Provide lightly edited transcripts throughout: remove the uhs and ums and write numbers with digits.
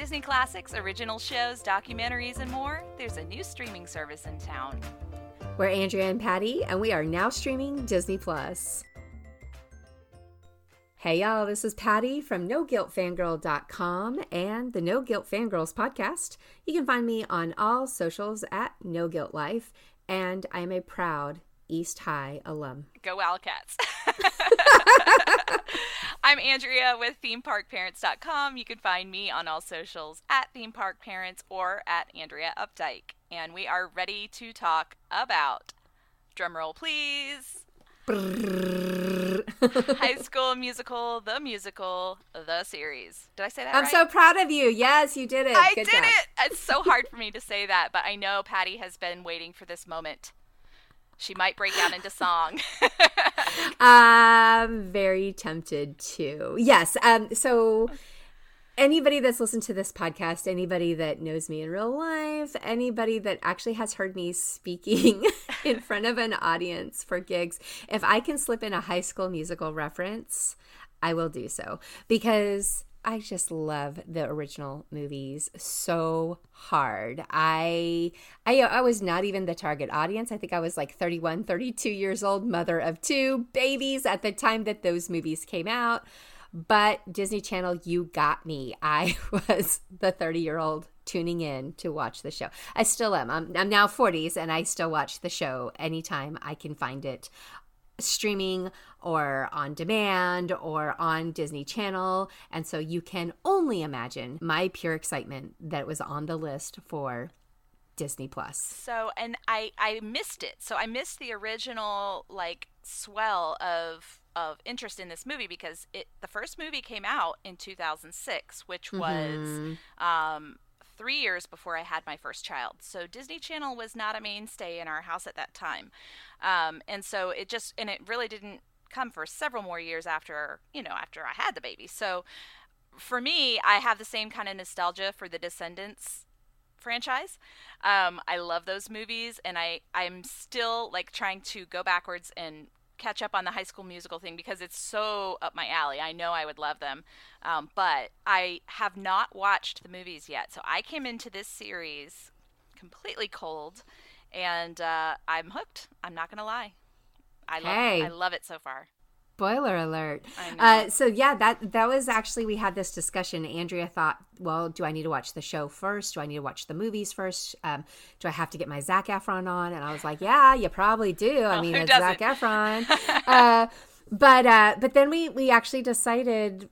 Disney classics, original shows, documentaries, and more, there's a new streaming service in town. We're Andrea and Patty, and we are now streaming Disney+. Hey y'all, this is Patty from NoGuiltFangirl.com and the No Guilt Fangirls podcast. You can find me on all socials at No Guilt Life, and I am a proud East High alum. Go Wildcats. I'm Andrea with ThemeParkParents.com. You can find me on all socials at ThemeParkParents or at Andrea Updike. And we are ready to talk about, drumroll please, High School Musical, the series. Did I say that right? I'm so proud of you. Yes, you did it. I Good did job. it. It's so hard for me to say that, but I know Patty has been waiting for this moment. She might break out into song. I'm very tempted to. Yes. So anybody that's listened to this podcast, anybody that knows me in real life, anybody that actually has heard me speaking in front of an audience for gigs, if I can slip in a High School Musical reference, I will do so, because I just love the original movies so hard. I was not even the target audience. I think I was like 31, 32 years old, mother of two babies at the time that those movies came out. But Disney Channel, you got me. I was the 30-year-old tuning in to watch the show. I still am. I'm now 40s, and I still watch the show anytime I can find it, streaming or on demand or on Disney Channel. And so you can only imagine my pure excitement that it was on the list for Disney Plus. So, and I missed it. So I missed the original swell of interest in this movie, because the first movie came out in 2006, which was 3 years before I had my first child. So Disney Channel was not a mainstay in our house at that time. And so it really didn't come for several more years after I had the baby. So for me, I have the same kind of nostalgia for the Descendants franchise. I love those movies, and I'm still trying to go backwards and catch up on the High School Musical thing, because it's so up my alley. I know I would love them, but I have not watched the movies yet. So I came into this series completely cold, and I'm hooked. I'm not gonna lie. I love it so far. Spoiler alert. I know. So yeah, that was actually, we had this discussion. Andrea thought, well, do I need to watch the show first? Do I need to watch the movies first? Do I have to get my Zac Efron on? And I was like, yeah, you probably do. I mean, it's Zac Efron. But then we actually decided,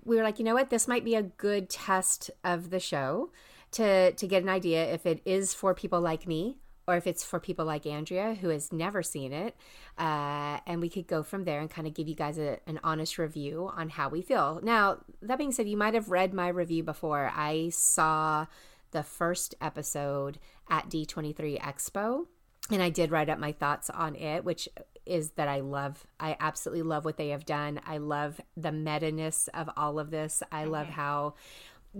we were like, you know what, this might be a good test of the show to get an idea if it is for people like me, or if it's for people like Andrea, who has never seen it. And we could go from there and kind of give you guys an honest review on how we feel. Now, that being said, you might have read my review before. I saw the first episode at D23 Expo, and I did write up my thoughts on it, which is that I absolutely love what they have done. I love the meta-ness of all of this. I love how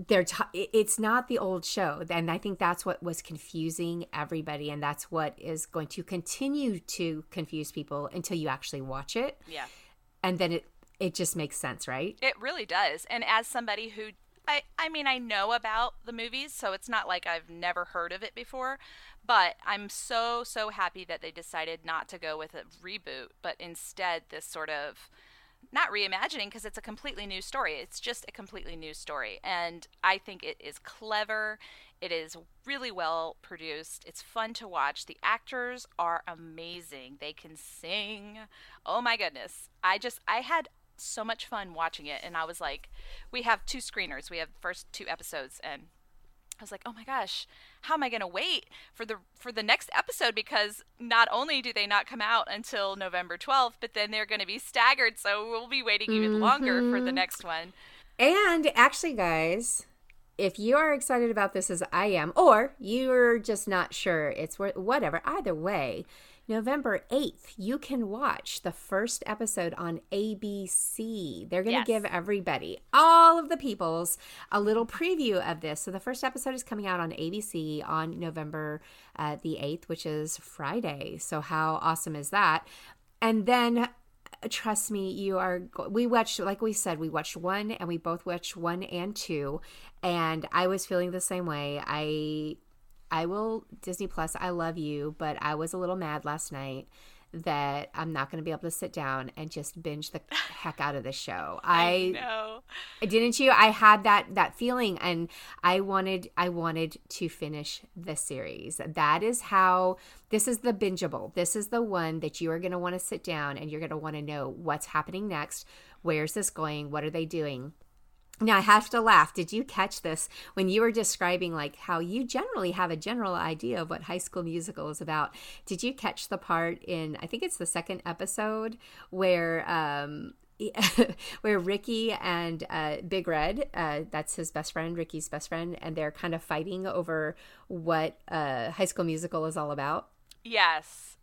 it's not the old show, and I think that's what was confusing everybody, and that's what is going to continue to confuse people until you actually watch it. Yeah. And then it just makes sense, right? It really does. And as somebody who I know about the movies, so it's not like I've never heard of it before, but I'm so happy that they decided not to go with a reboot, but instead this sort of, not reimagining, because it's a completely new story. It's just a completely new story. And I think it is clever. It is really well produced. It's fun to watch. The actors are amazing. They can sing. Oh my goodness. I had so much fun watching it. And I was like, we have 2 screeners. We have the first 2 episodes, and I was like, oh my gosh, how am I going to wait for the next episode? Because not only do they not come out until November 12th, but then they're going to be staggered. So we'll be waiting even longer for the next one. And actually, guys, if you are excited about this as I am, or you're just not sure, it's whatever, either way, November 8th, you can watch the first episode on ABC. They're going to give everybody, all of the peoples, a little preview of this. So the first episode is coming out on ABC on November the 8th, which is Friday. So how awesome is that? And then trust me, we watched, like we said, we watched 1 and we both watched 1 and 2. And I was feeling the same way. I will, Disney Plus, I love you, but I was a little mad last night that I'm not going to be able to sit down and just binge the heck out of this show. I know. Didn't you? I had that feeling, and I wanted to finish the series. That is how, this is the bingeable. This is the one that you are going to want to sit down and you're going to want to know what's happening next. Where's this going? What are they doing? Now, I have to laugh. Did you catch this when you were describing like how you generally have a general idea of what High School Musical is about? Did you catch the part in, I think it's the 2nd episode, where where Ricky and Big Red, that's his best friend, Ricky's best friend, and they're kind of fighting over what High School Musical is all about? Yes.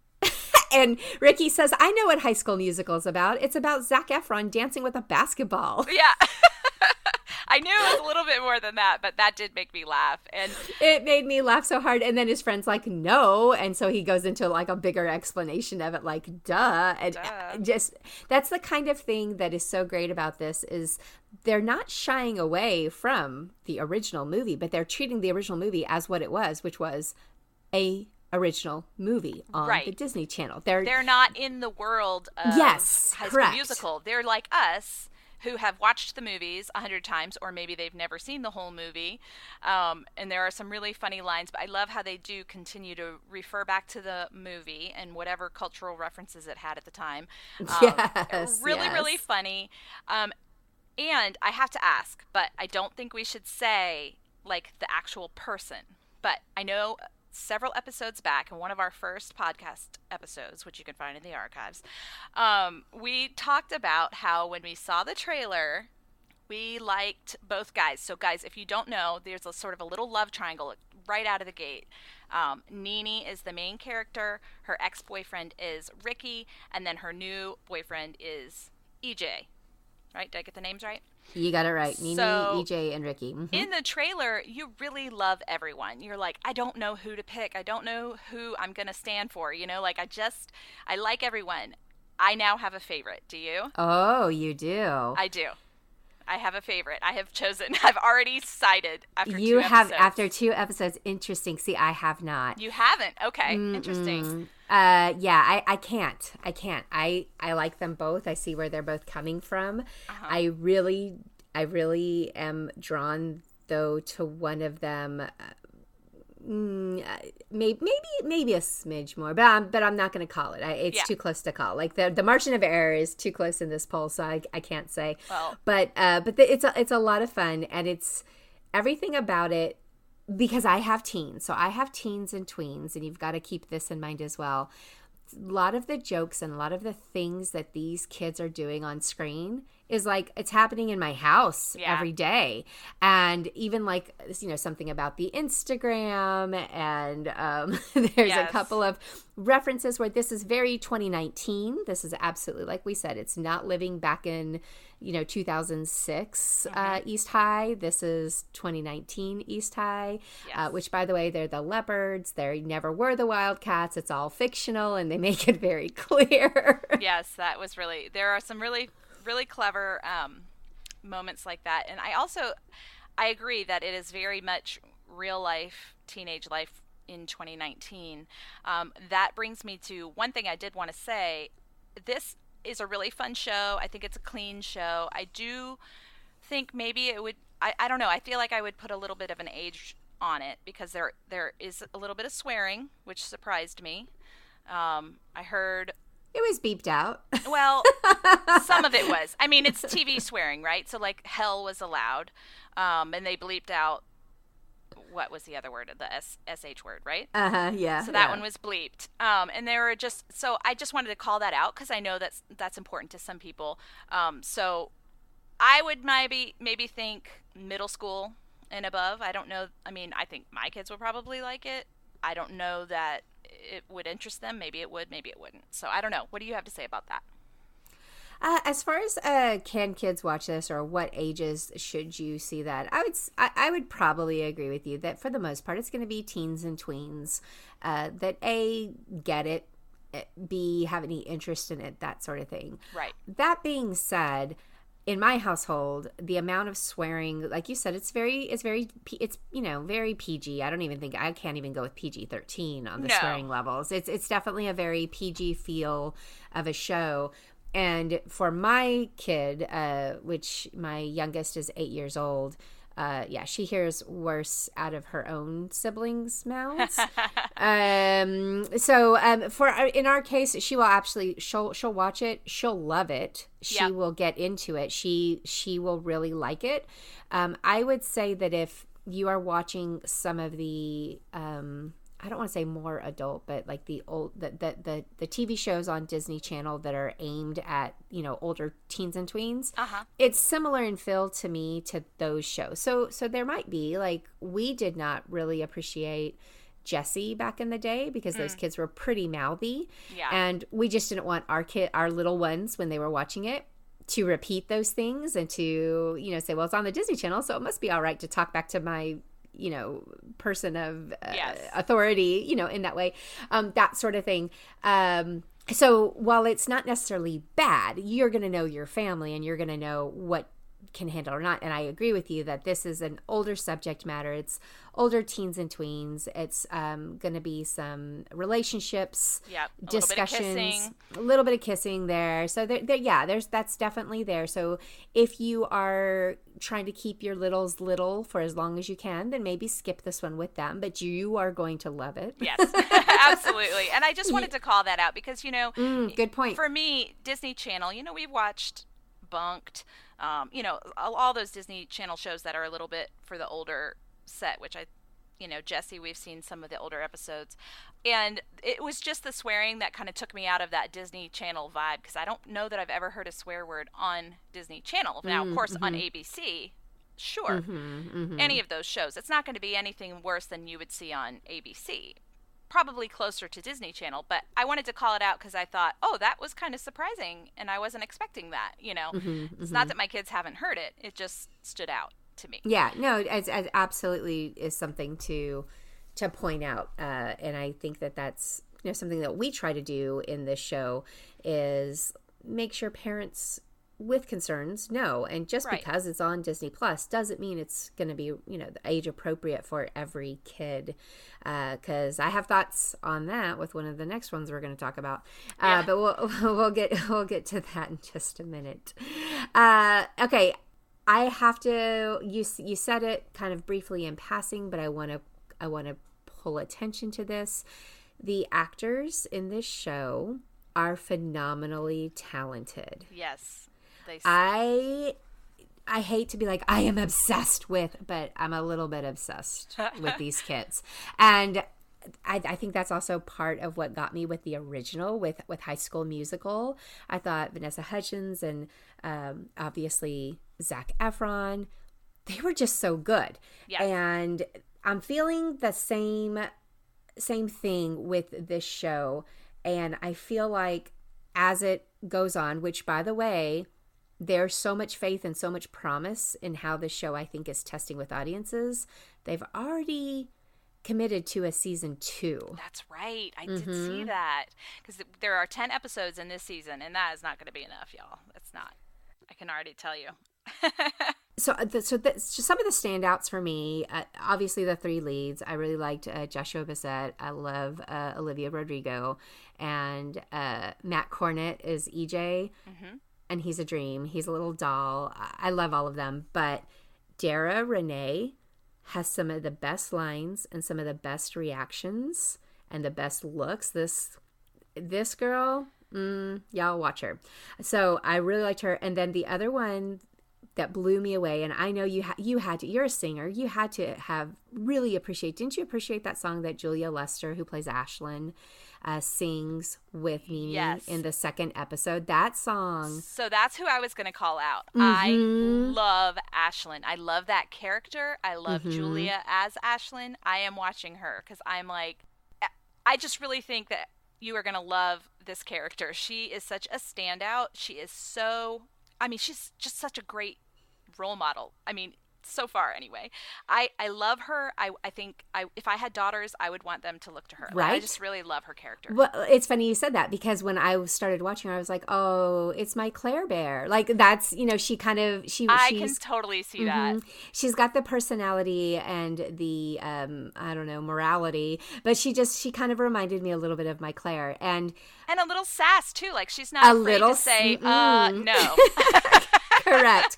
And Ricky says, I know what High School Musical is about. It's about Zac Efron dancing with a basketball. Yeah. I knew it was a little bit more than that, but that did make me laugh. And it made me laugh so hard. And then his friend's like, no. And so he goes into like a bigger explanation of it, like, duh. And just, that's the kind of thing that is so great about this, is they're not shying away from the original movie, but they're treating the original movie as what it was, which was a original movie on the Disney Channel. They're not in the world of High School Musical. They're like us, who have watched the movies 100 times, or maybe they've never seen the whole movie. And there are some really funny lines, but I love how they do continue to refer back to the movie and whatever cultural references it had at the time. Really funny. And I have to ask, but I don't think we should say like the actual person, but I know several episodes back in one of our first podcast episodes, which you can find in the archives, we talked about how when we saw the trailer, we liked both guys. So guys, if you don't know, there's a sort of a little love triangle right out of the gate. Nene is the main character, her ex-boyfriend is Ricky, and then her new boyfriend is EJ. Right? Did I get the names right? You got it right. Nene, EJ, and Ricky. Mm-hmm. In the trailer, you really love everyone. You're like, I don't know who to pick. I don't know who I'm going to stand for. You know, like I like everyone. I now have a favorite. Do you? Oh, you do? I do. I have a favorite. I have chosen. I've already decided after 2 episodes. You have after 2 episodes. Interesting. See, I have not. You haven't? Okay. Interesting. Yeah, I can't. I like them both. I see where they're both coming from. Uh-huh. I really am drawn though to one of them. Maybe a smidge more, but I'm not going to call it. It's too close to call. Like the margin of error is too close in this poll, so I can't say. Well, but it's a lot of fun, and it's everything about it, because I have teens, so I have teens and tweens, and you've got to keep this in mind as well. A lot of the jokes and a lot of the things that these kids are doing on screen is like, it's happening in my house every day. And even like, you know, something about the Instagram, and there's a couple of references where this is very 2019. This is absolutely, like we said, it's not living back in, 2006 East High. This is 2019 East High, which, by the way, they're the leopards. They never were the Wildcats. It's all fictional, and they make it very clear. Yes, that was really, there are some really, really clever moments like that. And I agree that it is very much real life, teenage life in 2019. That brings me to one thing I did want to say. This is a really fun show. I think it's a clean show. I do think maybe it would, I don't know, I feel like I would put a little bit of an age on it, because there is a little bit of swearing, which surprised me. I heard it was beeped out. Well, some of it was. I mean, it's TV swearing, right? So like hell was allowed, and they bleeped out, what was the other word? The SH word, right? Yeah. So that one was bleeped. And they were so I just wanted to call that out, because I know that's important to some people. So I would maybe think middle school and above. I don't know. I mean, I think my kids would probably like it. I don't know that it would interest them. Maybe it would, maybe it wouldn't. So I don't know. What do you have to say about that? As far as can kids watch this, or what ages should you see that? I would probably agree with you that for the most part it's going to be teens and tweens that get it, have any interest in it, that sort of thing. Right. That being said, in my household, the amount of swearing, like you said, it's very very PG. I can't even go with PG-13 on the swearing levels. It's definitely a very PG feel of a show. And for my kid, which my youngest is 8 years old, she hears worse out of her own siblings' mouths. In our case, she will she'll watch it. She'll love it. She will get into it. She will really like it. I would say that if you are watching some of the, I don't want to say more adult, but like the TV shows on Disney Channel that are aimed at, older teens and tweens. It's similar in feel to me to those shows. So there might be, like, we did not really appreciate Jessie back in the day because those kids were pretty mouthy. Yeah. And we just didn't want our little ones, when they were watching it, to repeat those things and to, say, well, it's on the Disney Channel, so it must be all right to talk back to my person of authority, in that way, that sort of thing. So while it's not necessarily bad, you're going to know your family and you're going to know what can handle or not. And I agree with you that this is an older subject matter. It's older teens and tweens. It's going to be some relationships, discussions, a little bit of kissing there. So that's definitely there. So if you are trying to keep your littles little for as long as you can, then maybe skip this one with them, but you are going to love it. Yes, absolutely. And I just wanted to call that out because, good point. For me, Disney Channel, we've watched Bunked, all those Disney Channel shows that are a little bit for the older set, which Jessie, we've seen some of the older episodes. And it was just the swearing that kind of took me out of that Disney Channel vibe, because I don't know that I've ever heard a swear word on Disney Channel. Now, of course, on ABC, sure, any of those shows. It's not going to be anything worse than you would see on ABC. Probably closer to Disney Channel, but I wanted to call it out because I thought, that was kind of surprising, and I wasn't expecting that, It's not that my kids haven't heard it. It just stood out to me. Yeah, no, it absolutely is something to point out, and I think that that's something that we try to do in this show is make sure parents with concerns know, and just because it's on Disney Plus doesn't mean it's going to be age appropriate for every kid, because I have thoughts on that with one of the next ones we're going to talk about, but we'll get to that in just a minute. Okay, I have to, you said it kind of briefly in passing, but I want to pull attention to this. The actors in this show are phenomenally talented. Yes. I hate to be like, I am obsessed with, but I'm a little bit obsessed with these kids. And I think that's also part of what got me with the original, with High School Musical. I thought Vanessa Hudgens and obviously Zac Efron, they were just so good. Yes. And I'm feeling the same thing with this show. And I feel like as it goes on, which, by the way, there's so much faith and so much promise in how this show, I think, is testing with audiences. They've already committed to a season 2. That's right. I did see that. Because there are 10 episodes in this season, and that is not going to be enough, y'all. That's not. I can already tell you. So some of the standouts for me, obviously the 3 leads. I really liked Joshua Bassett. I love Olivia Rodrigo. And Matt Cornett is EJ. And he's a dream. He's a little doll. I love all of them. But Dara Renee has some of the best lines and some of the best reactions and the best looks. This girl, y'all watch her. So I really liked her. And then the other one that blew me away, and I know you had to, you're a singer, you had to have really didn't you appreciate that song that Julia Lester, who plays Ashlyn, sings with Mimi in the second episode? That song. So that's who I was going to call out. I love Ashlyn. I love that character. I love Julia as Ashlyn. I am watching her because I'm like, I just really think that you are going to love this character. She is such a standout. She's just such a great role model. I mean, so far anyway. I love her. I think if I had daughters, I would want them to look to her. Right? I just really love her character. Well, it's funny you said that, because when I started watching her, I was like, oh, it's my Claire Bear. Like, that's, she kind of, I can totally see that. She's got the personality and the, I don't know, morality, but she kind of reminded me a little bit of my Claire. And a little sass too. Like, she's not afraid to say, no. Correct.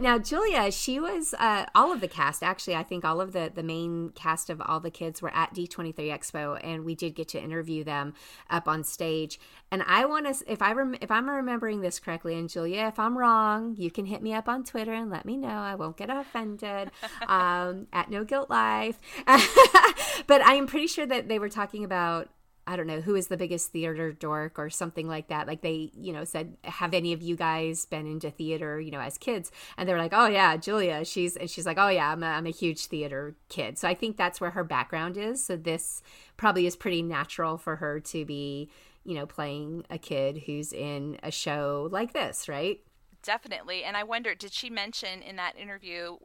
Now, Julia, she was all of the cast. Actually, I think all of the main cast of all the kids were at D23 Expo, and we did get to interview them up on stage. And I want to, if I'm remembering this correctly, and Julia, if I'm wrong, you can hit me up on Twitter and let me know. I won't get offended. At No Guilt Life. But I am pretty sure that they were talking about, I don't know, who is the biggest theater dork or something like that. Like, they, said, have any of you guys been into theater, as kids? And they were like, oh yeah, Julia. She's like, oh yeah, I'm a huge theater kid. So I think that's where her background is. So this probably is pretty natural for her to be, playing a kid who's in a show like this, right? Definitely. And I wonder, did she mention in that interview,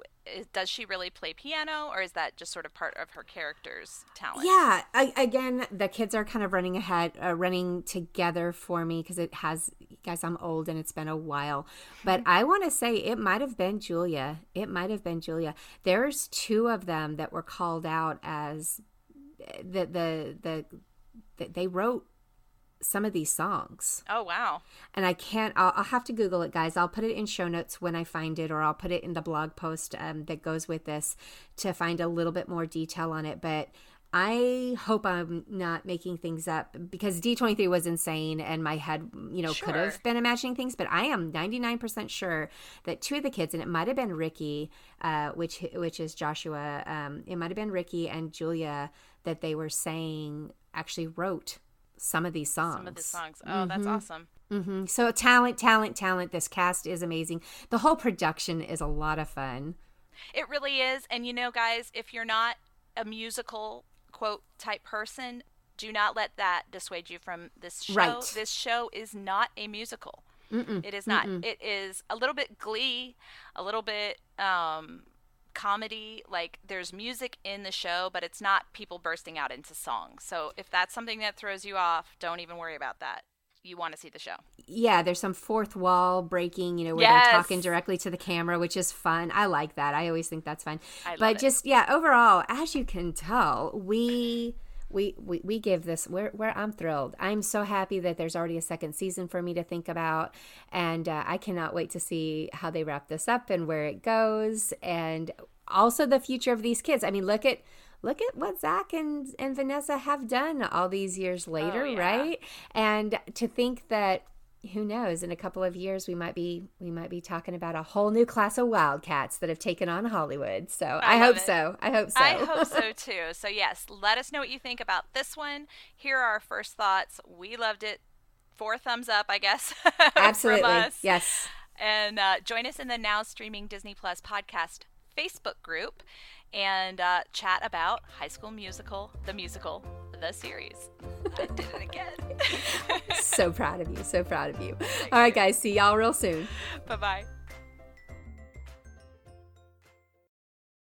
does she really play piano, or is that just sort of part of her character's talent? Yeah. Again, the kids are kind of running together for me, because it has, guys, I'm old and it's been a while. But I want to say it might have been Julia. There's two of them that were called out as they wrote some of these songs. Oh, wow. And I'll have to Google it, guys. I'll put it in show notes when I find it, or I'll put it in the blog post that goes with this to find a little bit more detail on it. But I hope I'm not making things up, because D23 was insane and my head, Sure. could have been imagining things. But I am 99% sure that two of the kids, and it might have been Ricky, which is Joshua, it might have been Ricky and Julia, that they were saying actually wrote some of these songs. Oh, that's awesome. Mm-hmm. So talent. This cast is amazing. The whole production is a lot of fun. It really is. And guys, if you're not a musical quote type person, do not let that dissuade you from this show. Right. This show is not a musical. It is not. It is a little bit Glee, a little bit comedy. Like, there's music in the show, but it's not people bursting out into songs. So if that's something that throws you off, don't even worry about that. You want to see the show. Yeah, there's some fourth wall breaking, where Yes. they're talking directly to the camera, which is fun. I like that. I always think that's fun. But just, overall, as you can tell, we give this, I'm thrilled. I'm so happy that there's already a second season for me to think about, and I cannot wait to see how they wrap this up and where it goes, and also the future of these kids. I mean, look at what Zach and Vanessa have done all these years later, right? And to think that, who knows, in a couple of years we might be talking about a whole new class of Wildcats that have taken on Hollywood. So I hope so. I hope so too. So yes, let us know what you think about this one. Here are our first thoughts. We loved it. 4 thumbs up, I guess. Absolutely. From us. Yes. And join us in the Now Streaming Disney Plus podcast Facebook group and chat about High School Musical, the series. I did it again. So proud of you. All right, guys. See y'all real soon. Bye-bye.